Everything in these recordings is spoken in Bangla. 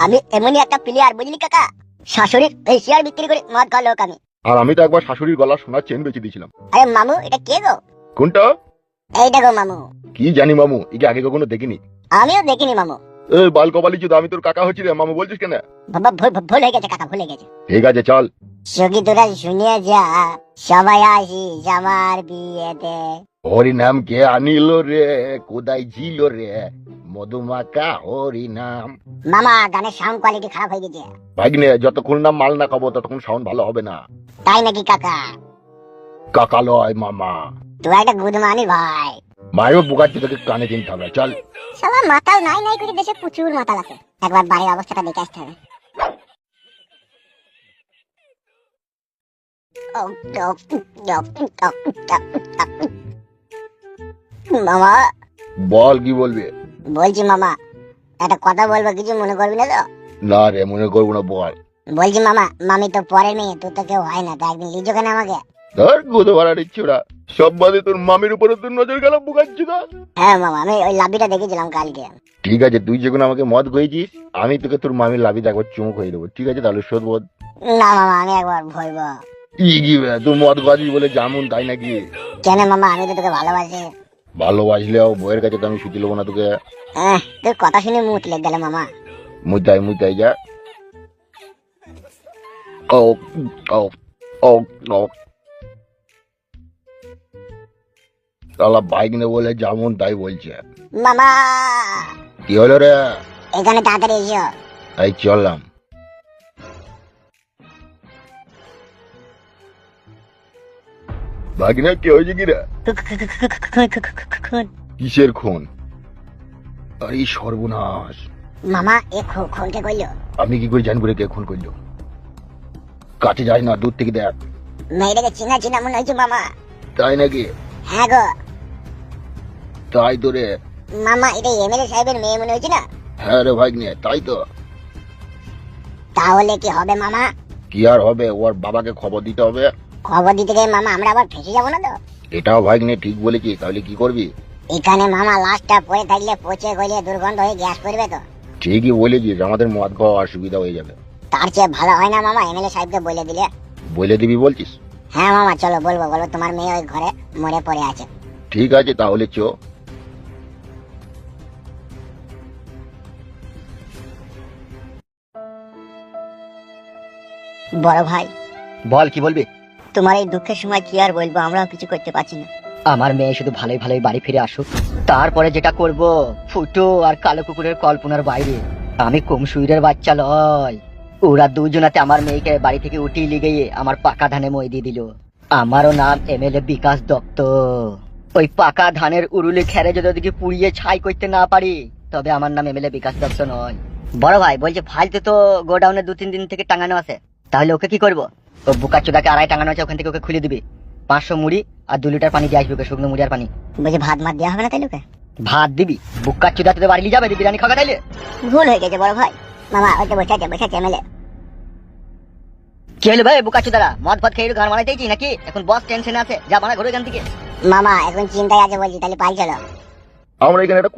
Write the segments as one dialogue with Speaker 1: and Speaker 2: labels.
Speaker 1: আমি এমনই একটা প্লেয়ার, বুঝলি কাকা? শাশুড়ির এই শেয়ার বিক্রি করে মদ খাওয়া লোক আমি।
Speaker 2: আর আমি তো একবার শাশুড়ির গলার সোনার চেন বেচে দিয়েছিলাম।
Speaker 1: আরে মামু, এটা কে গো?
Speaker 2: কোনটা?
Speaker 1: এইটা গো মামু।
Speaker 2: কি জানি মামু, একে আগে কখনো দেখিনি।
Speaker 1: আমিও দেখিনি মামু।
Speaker 2: এই বাল কপালি চুদ, আমি তোর কাকা হচ্ছি রে, মামু বলছিস কেন?
Speaker 1: বাবা ভুল হয়ে গেছে কাকা, ভুল হয়ে গেছে।
Speaker 2: ঠিক আছে চল।
Speaker 1: সখী তোরা শুনিয়ে যা, সবাই আসিস আমার বিয়েতে।
Speaker 2: হরি নাম কে আনিল রে, কোদায় ছিল রে, মধুমাকা হরি নাম।
Speaker 1: মামা, গানের সাউন্ড কোয়ালিটি খারাপ হয়ে গেছে।
Speaker 2: ভাগ্নে, যতক্ষণ না মাল না খাবো ততক্ষণ সাউন্ড ভালো হবে না।
Speaker 1: তাই নাকি কাকা?
Speaker 2: কাকা লয় মামা।
Speaker 1: তুই একটা গুদমানি ভাই।
Speaker 2: মায়ও বুকাচ্ছি, তোকে কানে কিনতে হবে, চল।
Speaker 1: সবার মাতাল নাই নাই করে দেশে প্রচুর মাতাল আছে। একবার বাড়ির অবস্থাটা দেখে আসতে হবে। মামা,
Speaker 2: বল কি বলবি?
Speaker 1: বলছি মামা, একটা কথা বলবো, কিছু মনে করবি না তো?
Speaker 2: না রে, মনে করবো না, বল।
Speaker 1: বলছি মামা, মামি তো পরের মেয়ে, তোর তো কেউ হয় না, তো একদিন লিজো কেন আমাকে?
Speaker 2: ধর গুদো ভাড়া দিচ্ছি ওরা সব বাদে, তোর মামির উপরে তোর নজর গেল বুকাচ্ছি না।
Speaker 1: হ্যাঁ মামা, আমি ওই লাবিটা দেখেছিলাম কালকে।
Speaker 2: ঠিক আছে, তুই যখন আমাকে মদ গইছিস, আমি তোকে তোর মামির লাভিতে একবার চুমুক হয়ে দেবো, ঠিক আছে? তাহলে শোধ বোধ।
Speaker 1: না মামা, আমি একবার ভরবো।
Speaker 2: কি বে, তুই মদ গাছিস বলে জামুন, তাই নাকি?
Speaker 1: কেন মামা, আমি তো তোকে ভালোবাসি।
Speaker 2: ভালোবাসলেও বইয়ের কাছে তো আমি শুতে দেবো না তোকে।
Speaker 1: তোর কথা শুনে মুখ লেগে গেল মামা।
Speaker 2: মুইতাই যা। ও ও ও ও তাহলে বাইক নে বলে যেমন তাই বলছে।
Speaker 1: মামা,
Speaker 2: কি হলো রে?
Speaker 1: এখানে তাড়াতাড়ি এসো।
Speaker 2: এই চললাম। ভাগিনা, কি হয়েছে কি রে? কিসের খুন? আরে সর্বনাশ!
Speaker 1: মামা, এ খুনকে কইলো?
Speaker 2: আমি কি করে জানবো রে কে খুন করলো? কাছে যাই না, দূর থেকে দেখ।
Speaker 1: মেয়েটাকে চিনা চিনা মনে হয়েছে মামা।
Speaker 2: তাই নাকি?
Speaker 1: হ্যাঁ গো
Speaker 2: তাই তো রে।
Speaker 1: মামা, এটা এমএলএ সাহেবের মেয়ে মনে হয়েছে না?
Speaker 2: হ্যাঁ রে ভাগ্নে, তাই তো।
Speaker 1: তাহলে কি হবে মামা?
Speaker 2: কি আর হবে, ওর বাবাকে খবর দিতে হবে।
Speaker 1: খবর দিতে গিয়ে মামা আমরা আবার ফেসে যাবো না তো?
Speaker 2: এটাও ভাগ্নে ঠিক বলেছি, তাহলে কি করবি?
Speaker 1: এখানে মামা লাশটা পড়ে থাকলে পচে গলিয়ে দুর্গন্ধ হয়ে গ্যাস করবে তো।
Speaker 2: ঠিকই বলেছিস, আমাদের মদ খাওয়া অসুবিধা হয়ে যাবে।
Speaker 1: তার চেয়ে ভালো হয় না মামা এমএলএ সাহেবকে বলে দিলে?
Speaker 2: বলে দিবি বলছিস?
Speaker 1: হ্যাঁ মামা, চলো বলবো, তোমার মেয়ে ওই ঘরে মরে পড়ে আছে।
Speaker 2: ঠিক আছে তাহলে চো।
Speaker 1: বড় ভাই,
Speaker 3: বল, কি বলবি?
Speaker 1: তোমার এই দুঃখের সময় কি আর বলবো, আমরাও কিছু করতে পারছি না।
Speaker 3: আমার মেয়ে শুধু ভালোই ভালোই বাড়ি ফিরে আসুক, তারপরে যেটা করব ফুটো আর কালো কুকুরের কল্পনার বাইরে। আমি কমসুইরের বাচ্চা লয়। ওরা দুজনাতে আমার মেয়েকে বাড়ি থেকে উঠিয়ে লিয়ে গিয়ে আমার পাকা ধানে মই দিয়ে দিল। আমারও নাম এমএলএ বিকাশ দত্ত। ওই পাকা ধানের উরুলি খেরে যদি ওদিকে পুড়িয়ে ছাই করতে না পারি, তবে আমার নাম এমএলএ বিকাশ দত্ত নয়। বড় ভাই বলছে ফালতু তো গোডাউনে 2-3 দিন থেকে টাঙানো আছে, তাহলে ওকে কি করবো? ও বুকাচোদাকে আড়াই টাঙানো আছে, ওখান থেকে ওকে খুলে দিবি। 500 মুড়ি আর 2 লিটার পানি দিয়ে আসবে ওকে, শুকনো মুড়ি আর পানি।
Speaker 1: বলছি ভাত মাত দেওয়া হবে না তাইলে ওকে?
Speaker 3: ভাত দিবি? বুকাচোদা তোদের বাড়ি নিয়ে যাবে বিরিয়ানি খাওয়া তাইলে?
Speaker 1: ভুল হয়ে গেছে বড় ভাই। মামা ওইটা বসে এমএলএ।
Speaker 3: কি হলো ভাই বুকাচোদারা, মদ ভাত খেয়ে ঘর মারাইতেছি নাকি? এখন বস টেনশনে আছে, যা বানা ঘুরে এখান থেকে।
Speaker 1: মামা এখন চিন্তায় আছে বলছি, তাহলে পাই চলো।
Speaker 2: আমরা এখানে একটা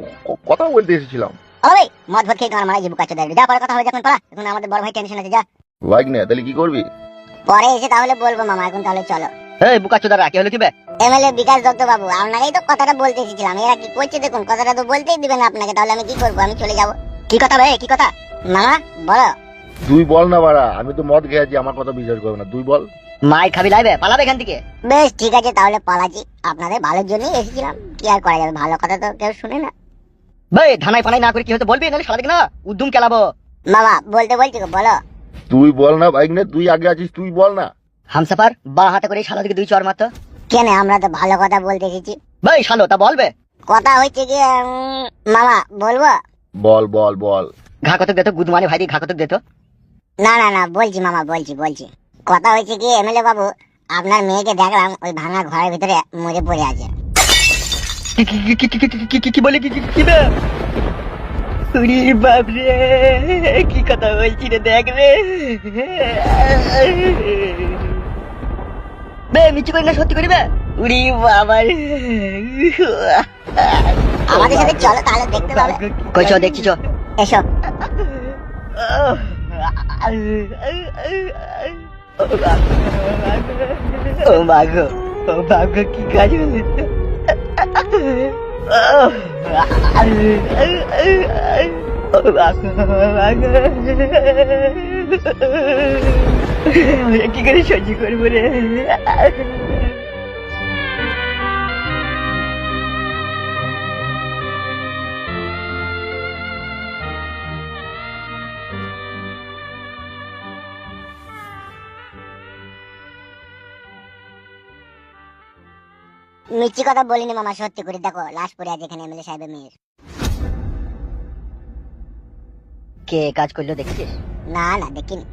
Speaker 2: কথা বলতে এসেছিলাম।
Speaker 1: ওই মদ ভাত খেয়ে গান মারাই যাবো কাছে যা, পরে কথা হবে যখন পালা। এখন আমাদের বড় ভাই টেনশন আছে, যা।
Speaker 2: ভাগ্নে, তাহলে কি করবি?
Speaker 1: পরে এসে তাহলে বলবো মামা, এখন তাহলে চলো।
Speaker 3: এই বুকাচোদারা, কি হলো কি বে?
Speaker 1: এমএলএ বিকাশ দত্ত বাবু, আপনাকেই তো কথাটা বলতে এসেছিলাম। এরা কি করছে দেখুন, কথাটা তো বলতেই দিবেন আপনাকে, তাহলে আমি কি করবো? আমি চলে যাবো। কি কথা ভাই, কি কথা? মামা বলো।
Speaker 2: তুই বল না বাড়া, আমি তো মদ খেয়েছি, আমার কথা বিশ্বাস করবে না, তুই বল।
Speaker 3: মাই খাবি লাইবে, পালাবে এখান থেকে।
Speaker 1: বেশ ঠিক আছে, তাহলে পালাচ্ছি। আপনাদের ভালোর জন্যই এসেছিলাম, কি আর করা যাবে, ভালো কথা তো কেউ শুনে না।
Speaker 3: ভাই ধানাই ফানাই না করে কি হতে বলবি, নাহলে সারা দিকে না উদ্যম কেলাবো।
Speaker 1: মামা বলতে বলছি গো, বলো।
Speaker 2: তুই বল না ভাগ্নে, তুই আগে আছিস, তুই বল না।
Speaker 3: হামসাফার বা হাতে করে শালা দিকে 2 চর মারতো।
Speaker 1: কেন, আমরা তো ভালো কথা বলতে এসেছি।
Speaker 3: ভাই শালো তা বলবে।
Speaker 1: কথা হচ্ছে কি মামা, বলবো?
Speaker 2: বল বল বল।
Speaker 3: ঘা কতক দেতো, গুদমানি ভাই দিয়ে ঘা কতক দেতো।
Speaker 1: না বলছি মামা, বলছি। কথা হয়েছে কি এমএলএ বাবু, আপনার মেয়েকে দেখলাম ওই ভাঙা ঘরের ভিতরে মরে পড়ে আছে।
Speaker 3: কি বলে কি বে? উরি বাপ রে, কি কথা বলছি রে, দেখ রে বে, মিচি করি না সত্যি করি বে। উরি বাবা রে,
Speaker 1: আমাদের সাথে চলো তাহলে দেখতে পাবে।
Speaker 3: কই চ দেখছি চ।
Speaker 1: এসো।
Speaker 3: ও মাগো, ও মাগো, কি কাজ হলো? কি করে সহ্য করবো রে?
Speaker 1: মিষ্টি কথা বলিনি মামা, সত্যি করে দেখো লাশ পড়ে আছে এখানে এমএলএ সাহেবের মেয়ের।
Speaker 3: কে কাজ করলো দেখছিস?
Speaker 1: না না দেখিনি।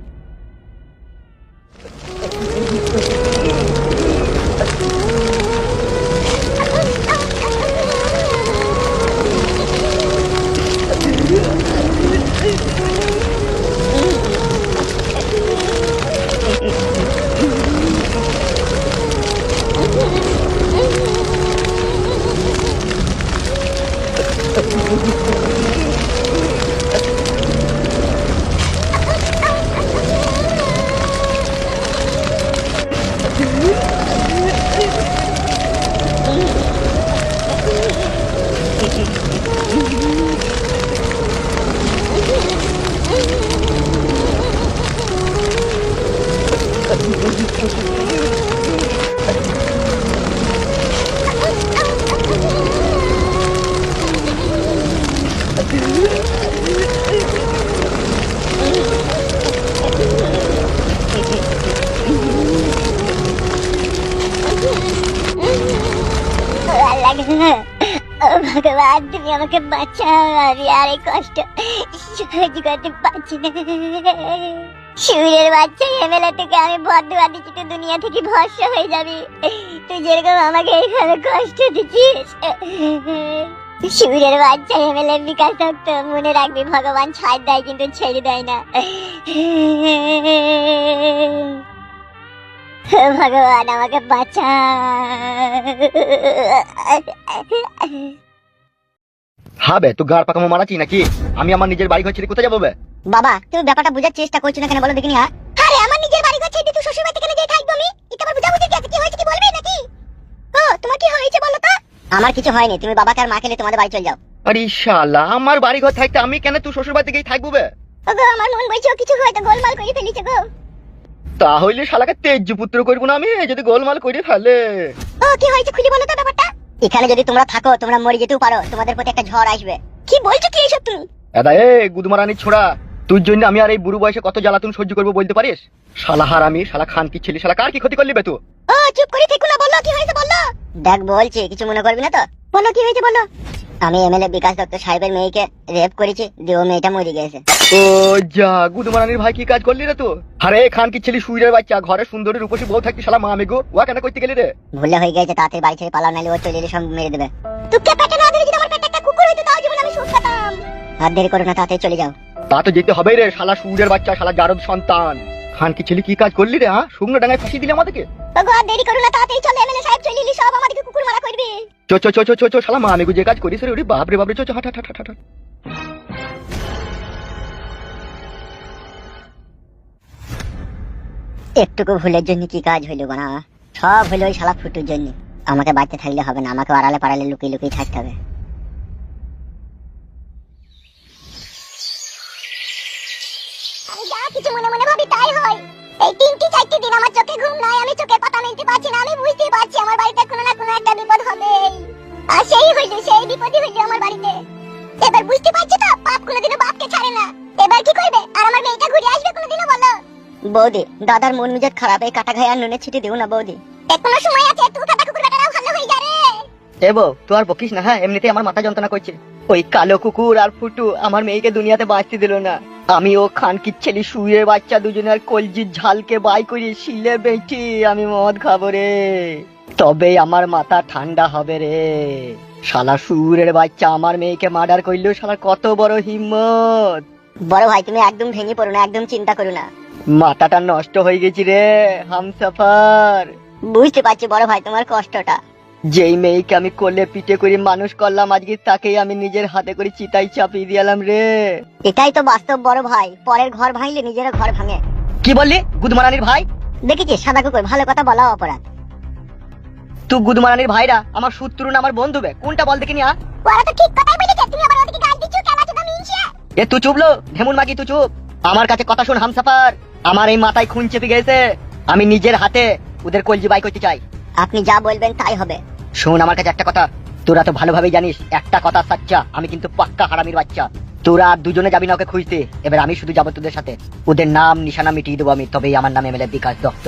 Speaker 1: ভগবান তুমি আমাকে বাঁচাও, আমি আর এই কষ্ট সহ্য করতে পারছি না। শিউরের বাচ্চা এমএলএ থেকে আমি বদুয়া দিচ্ছি, তুই দুনিয়া থেকে ভস্ম হয়ে যাবি। তুই যেরকম আমাকে এইভাবে কষ্ট দিচ্ছিস। শিউরের বাচ্চা এমএলএ বিকাশ দত্ত, মনে রাখবি ভগবান ছাড় দেয় কিন্তু ছেড়ে দেয় না। ভগবান আমাকে বাঁচা।
Speaker 2: হবে তো গাড় পাকামো মারাচ্ছি নাকি? আমি আমার নিজের বাড়ি ঘর ছেড়ে কোথায় যাবো বে?
Speaker 1: বাবা তুমি ব্যাপারটা বোঝার চেষ্টা করছো না কেন বলো দেখিনি? হ্যাঁ আরে আমার নিজের বাড়ি ঘর ছেড়ে তুই শ্বশুর বাড়িতে কেন যেয়ে থাকবো? আমি এটা আবার বুঝাবুঝি কি আছে? কি হয়েছে কি বলবি নাকি? ও তোমার কি হয়েছে বলো তো? আমার কিছু হয়নি, তুমি বাবাকে আর মাকে নিয়ে তোমাদের বাড়ি চলে যাও।
Speaker 2: আরে শালা, আমার বাড়ি ঘর থাকতে আমি কেন তুই শ্বশুর বাড়িতে গিয়ে থাকবো বে?
Speaker 1: ওগো আমার মন বলছে ও কিছু হয়তো গোলমাল করে ফেলেছে গো।
Speaker 2: তাহলে শালাকে তেজ্য পুত্র করবো না আমি যদি গোলমাল করে ফেলে।
Speaker 1: ও কি হয়েছে খুলে বলো তো ব্যাপারটা। এখানে যদি তোমরা থাকো তোমরা মরে যেতেও পারো, তোমাদের প্রতি একটা ঝড় আসবে। কি বলছো কি এসব তুমি?
Speaker 2: দাদা এ গুদমারানির ছোড়া, তুই জন্য আমি আর এই বুড়ো বয়সে কত জ্বালাতন সহ্য করবো বলতে পারিস? শালা হারামি, শালা খান কি ছেলে, শালা কার কি ক্ষতি করলি বে তুই?
Speaker 1: ও চুপ করে থেকো না, বলো কি হয়েছে বলো। দেখ বলছি, কিছু মনে করবি না তো? বলো কি হয়েছে বলো। আমি এমএলএ বিকাশ দত্ত সাহেবের মেয়েকে রেপ করেছি, দিয়ে ও মেয়েটা মরে গেছে।
Speaker 2: ও যা, গুদমারানির ভাই কি কাজ করলি রে তুই? আরে খান কি ছেলে সুইরের বাচ্চা, ঘরে সুন্দরী রূপসী বউ থাকতি, শালা মা মেগো ওয়া কেন করতে গেলি রে?
Speaker 1: ভুলে হয়ে গেছে, তাড়াতাড়ি বাড়ি ছেড়ে পালাও, নাহলে ও চলে এলে সব মেরে দেবে। তোকে পেটে না ধরে যদি আমার পেটে একটা কুকুর হইতো তাও জীবন আমি সুখ পেতাম। আর দেরি করো না, তাড়াতাড়ি চলে যাও।
Speaker 2: তা তো যেতে হবে রে, শালা সুইরের বাচ্চা, শালা জারদ সন্তান। খান কি ছেলে কি কাজ করলি রে? হ্যাঁ, শুকনো ডাঙায় ফাঁসি দিলে আমাদেরকে।
Speaker 1: ওগো আর দেরি করো না, তাড়াতাড়ি চলে, এমএলএ সাহেব চলে এলি, সব আমাদেরকে কুকুর মারা করবে।
Speaker 2: চো চো চো চো চো চো, শালা মা মেগো যে কাজ করিস রে, ওরে বাপ রে বাপ রে, চো চো হাট হাট হাট হাট।
Speaker 1: একটুকু ভুলের জন্য কি কাজ হইলো বানা? সব হইলো ওই শালা ফুটুর জন্য। আমাকে বাড়িতে থাকলে হবে না, আমাকে আড়ালে পাড়ালে লুকিয়ে লুকিয়ে থাকতে হবে। আমি যা কিছু মনে মনে ভাবি তাই হয়। এই 3-4 দিন আমার চোখে ঘুম নাই, আমি চোখে পাতা মেলতে পারছি না। আমি বুঝতেই পারছি আমার বাড়িতে কোনো না কোনো একটা বিপদ হবে। আর সেই হইলো, সেই বিপদই হইলো আমার বাড়িতে। এবার বুঝতে পারছি তো, পাপ কোনোদিনও বাপকে ছাড়ে না। এবার কি করবে? আর আমার মেয়েটা ঘুরে আসবে কোনোদিনও বলো? বৌদি, দাদার মন মেজাজ খারাপ, এই কাটা ঘায়ে আর নুনে ছিটে দিও না বৌদি। এখনো সময় আছে, তুই কাটা কুকুর বেটারাও ভালো হয়ে যা রে।
Speaker 3: এ বউ, তুই আর বকিস না। হ্যাঁ, এমনিতেই আমার মাথা যন্ত্রণা করছে। ওই কালো কুকুর আর ফুটু আমার মেয়েকে দুনিয়াতে বাঁচতে দিল না। আমি ও খান কি ছেলে শুয়ে বাচ্চা দুজনের কলজির ঝালকে বাই করে শিলে বেঁচে আমি মদ খাবো রে, তবে আমার মাথা ঠান্ডা হবে রে। শালা সুরের বাচ্চা আমার মেয়েকে মার্ডার করলো, শালা কত বড় হিম্মত।
Speaker 1: বড় ভাই তুমি একদম ভেঙে পড়ো না, একদম চিন্তা করো না।
Speaker 3: মাথাটা নষ্ট হয়ে গেছি রে হামসাফার।
Speaker 1: বুঝতে পারছি বড় ভাই তোমার কষ্টটা।
Speaker 3: যেই মেয়েকে আমি কোলে পিঠে করে মানুষ করলাম, আজকে তাকেই আমি নিজের হাতে করে চিতাই চাপিয়ে দিলাম রে।
Speaker 1: এটাই তো বাস্তব বড় ভাই, পরের ঘর ভাঙলে নিজের ঘর ভাঙে।
Speaker 3: কি বললি গুদমারানির ভাই?
Speaker 1: দেখেছিস সাদা কুকুর, ভালো কথা বলা অপরাধ।
Speaker 3: তুই গুদমারানির ভাইরা আমার শত্রু না আমার বন্ধু বে? কোনটা বল দেখিনি?
Speaker 1: ওরা তো ঠিক কথাই বলেছে, তুমি আবার ওদিকে গাল দিচ্ছ কেন? তো মিনছে
Speaker 3: এ তুই চুপলো ঢেমুন মাগি, তুই চুপ। আমার কাছে কথা শুন হামসাফার, আমার এই মাথায় খুন চেপে গেছে। আমি নিজের হাতে ওদের কলজি বাই করতে চাই।
Speaker 1: আপনি যা বলবেন তাই হবে।
Speaker 3: শোন আমার কাছে একটা কথা, তোরা তো ভালোভাবেই জানিস একটা কথা সাচ্চা, আমি কিন্তু পাক্কা হারামির বাচ্চা। তোরা দুজনে যাবি না ওকে খুঁজতে, এবার আমি শুধু যাবো তোদের সাথে। ওদের নাম নিশানা মিটিয়ে দেবো আমি, তবেই আমার নাম এমএলএ বিকাশ দত্ত।